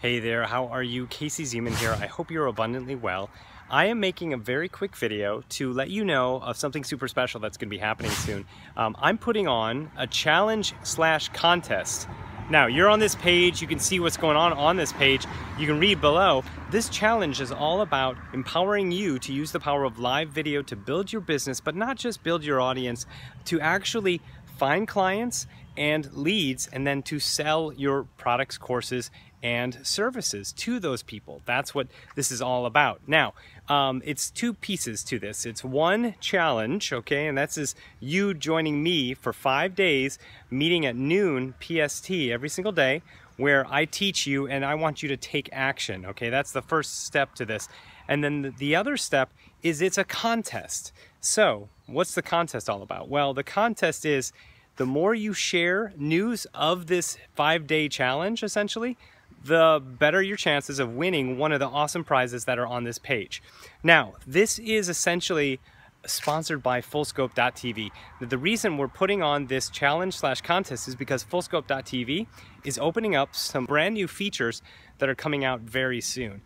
Hey there, how are you? Casey Zeman here. I hope you're abundantly well. I am making a very quick video to let you know of something super special that's going to be happening soon. I'm putting on a challenge/contest. Now, you're on this page, you can see what's going on this page, you can read below. This challenge is all about empowering you to use the power of live video to build your business, but not just build your audience, to actually find clients and leads, and then to sell your products, courses, and services to those people. That's what this is all about. Now, it's two pieces to this. It's one challenge, okay, and that's you joining me for 5 days, meeting at noon PST every single day, where I teach you and I want you to take action, okay? That's the first step to this. And then the other step is it's a contest. So, what's the contest all about? Well, the contest is the more you share news of this 5-day challenge, essentially, the better your chances of winning one of the awesome prizes that are on this page. Now, this is essentially sponsored by Fullscope.tv. The reason we're putting on this challenge/contest is because Fullscope.tv is opening up some brand new features that are coming out very soon.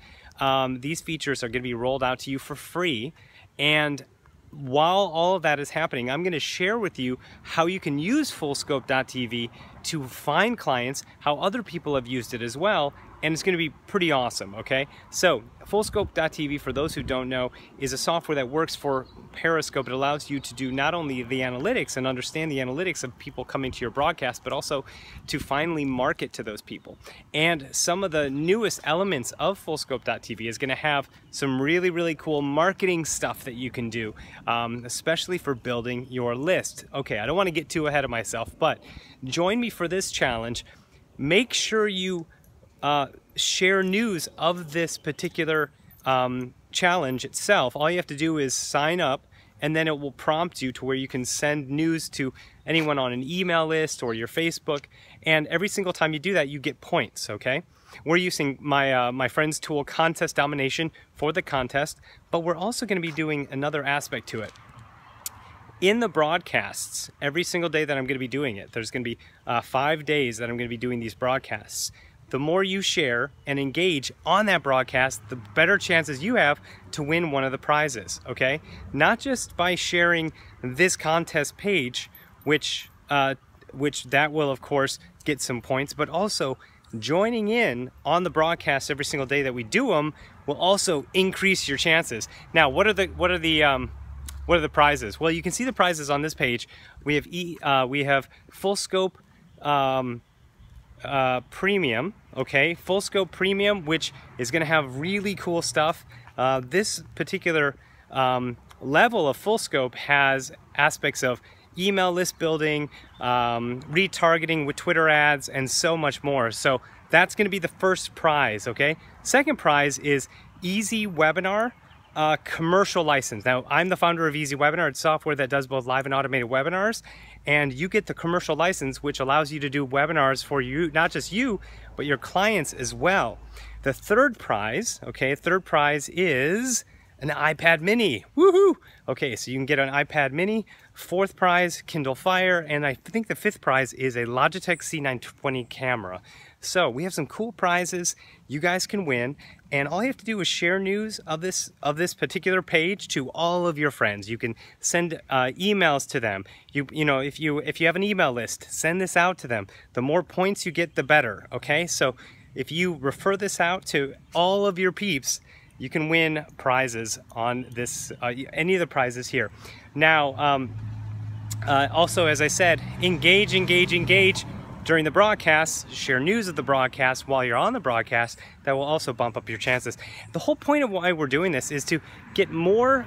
These features are going to be rolled out to you for free, and while all of that is happening, I'm going to share with you how you can use Fullscope.tv to find clients, how other people have used it as well, and it's going to be pretty awesome, okay? So, Fullscope.tv, for those who don't know, is a software that works for Periscope. It allows you to do not only the analytics and understand the analytics of people coming to your broadcast, but also to finally market to those people. And some of the newest elements of Fullscope.tv is going to have some really, really cool marketing stuff that you can do, especially for building your list. Okay, I don't want to get too ahead of myself, but join me for this challenge. Make sure you share news of this particular challenge itself. All you have to do is sign up, and then it will prompt you to where you can send news to anyone on an email list or your Facebook, and every single time you do that, you get points, okay? We're using my friend's tool, Contest Domination, for the contest, but we're also going to be doing another aspect to it. In the broadcasts, every single day that I'm going to be doing it, there's going to be 5 days that I'm going to be doing these broadcasts. The more you share and engage on that broadcast, the better chances you have to win one of the prizes, okay? Not just by sharing this contest page, which that will, of course, get some points, but also joining in on the broadcast every single day that we do them will also increase your chances. Now, what are the prizes? Well, you can see the prizes on this page. We have Fullscope Premium, okay? Fullscope Premium, which is going to have really cool stuff. This particular level of Fullscope has aspects of email list building, retargeting with Twitter ads, and so much more. So that's going to be the first prize, okay? Second prize is Easy Webinar commercial license. Now, I'm the founder of Easy Webinar. It's software that does both live and automated webinars, and you get the commercial license, which allows you to do webinars for you, not just you, but your clients as well. The third prize, okay, third prize is an iPad mini. Woohoo! Okay, so you can get an iPad mini. Fourth prize, Kindle Fire, and I think the fifth prize is a Logitech C920 camera. So we have some cool prizes you guys can win, and all you have to do is share news of this particular page to all of your friends. You can send emails to them. You know, if you have an email list, send this out to them. The more points you get, the better. Okay, so if you refer this out to all of your peeps, you can win prizes on this, any of the prizes here. Now, also, as I said, engage during the broadcast. Share news of the broadcast while you're on the broadcast. That will also bump up your chances. The whole point of why we're doing this is to get more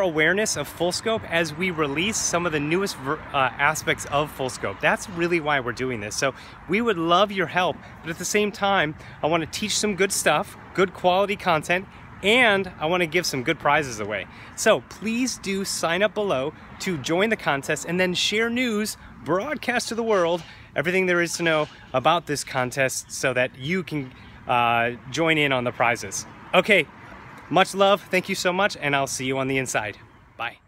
awareness of Fullscope as we release some of the newest aspects of Fullscope. That's really why we're doing this. So we would love your help, but at the same time, I want to teach some good stuff, good quality content, and I want to give some good prizes away. So please do sign up below to join the contest, and then share news, broadcast to the world everything there is to know about this contest so that you can join in on the prizes. Okay, much love, thank you so much, and I'll see you on the inside. Bye.